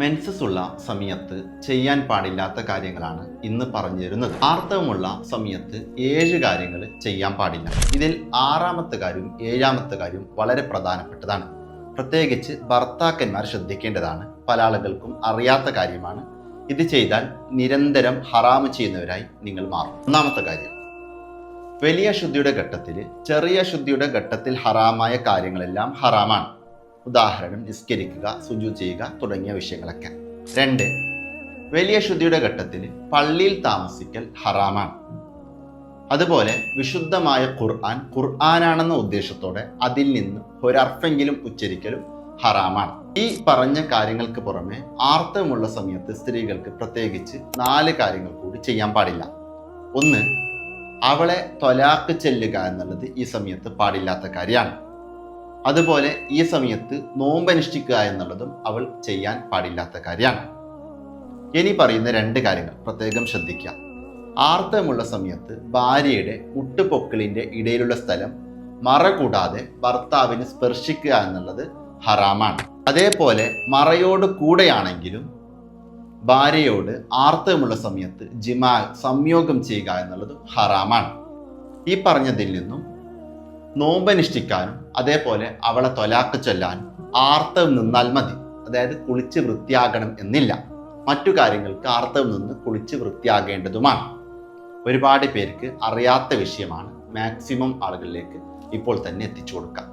Menses ഉള്ള സമയത്ത് ചെയ്യാൻ പാടില്ലാത്ത കാര്യങ്ങളാണ് ഇന്ന് പറഞ്ഞു തരുന്നത്. ആർത്തവമുള്ള സമയത്ത് 7 കാര്യങ്ങൾ ചെയ്യാൻ പാടില്ല. ഇതിൽ 6ാമത്തെ കാര്യവും 7ാമത്തെ കാര്യവും വളരെ പ്രധാനപ്പെട്ടതാണ്. പ്രത്യേകിച്ച് ഭർത്താക്കന്മാർ ശ്രദ്ധിക്കേണ്ടതാണ്. പല ആളുകൾക്കും അറിയാത്ത കാര്യമാണ്. ഇത് ചെയ്താൽ നിരന്തരം ഹറാമ് ചെയ്യുന്നവരായി നിങ്ങൾ മാറും. ഒന്നാമത്തെ കാര്യം, വലിയ ശുദ്ധിയുടെ ഘട്ടത്തിൽ ചെറിയ ശുദ്ധിയുടെ ഘട്ടത്തിൽ ഹറാമായ കാര്യങ്ങളെല്ലാം ഹറാമാണ്. ഉദാഹരണം, നിസ്കരിക്കുക, സുജൂദ് ചെയ്യുക തുടങ്ങിയ വിഷയങ്ങളൊക്കെ. 2, വലിയ ശുദ്ധിയുടെ ഘട്ടത്തിൽ പള്ളിയിൽ താമസിക്കൽ ഹറാമാണ്. അതുപോലെ വിശുദ്ധമായ ഖുർആനാണെന്ന ഉദ്ദേശത്തോടെ അതിൽ നിന്ന് ഒരർഫെങ്കിലും ഉച്ചരിക്കലും ഹറാമാണ്. ഈ പറഞ്ഞ കാര്യങ്ങൾക്ക് പുറമെ ആർത്തവമുള്ള സമയത്ത് സ്ത്രീകൾക്ക് പ്രത്യേകിച്ച് 4 കാര്യങ്ങൾ കൂടി ചെയ്യാൻ പാടില്ല. 1, അവളെ ത്വലാഖ് ചെല്ലുക എന്നുള്ളത് ഈ സമയത്ത് പാടില്ലാത്ത കാര്യമാണ്. അതുപോലെ ഈ സമയത്ത് നോമ്പനുഷ്ഠിക്കുക എന്നുള്ളതും അവൾ ചെയ്യാൻ പാടില്ലാത്ത കാര്യമാണ്. ഇനി പറയുന്ന 2 കാര്യങ്ങൾ പ്രത്യേകം ശ്രദ്ധിക്കുക. ആർത്തവമുള്ള സമയത്ത് ഭാര്യയുടെ മുട്ടുപൊക്കിളിൻ്റെ ഇടയിലുള്ള സ്ഥലം മറ കൂടാതെ ഭർത്താവിന് സ്പർശിക്കുക എന്നുള്ളത് ഹറാമാണ്. അതേപോലെ മറയോട് കൂടെയാണെങ്കിലും ഭാര്യയോട് ആർത്തവമുള്ള സമയത്ത് സംയോഗം ചെയ്യുക എന്നുള്ളത് ഹറാമാണ്. ഈ പറഞ്ഞതിൽ നിന്നും നോമ്പനുഷ്ഠിക്കാനും അതേപോലെ അവളെ ത്വലാഖ് ചൊല്ലാനും ആർത്തവം നിന്നാൽ മതി. അതായത് കുളിച്ച് വൃത്തിയാകണം എന്നില്ല. മറ്റു കാര്യങ്ങൾക്ക് ആർത്തവം നിന്ന് കുളിച്ച് വൃത്തിയാകേണ്ടതുമാണ്. ഒരുപാട് പേർക്ക് അറിയാത്ത വിഷയമാണ്. മാക്സിമം ആളുകളിലേക്ക് ഇപ്പോൾ തന്നെ എത്തിച്ചു കൊടുക്കാം.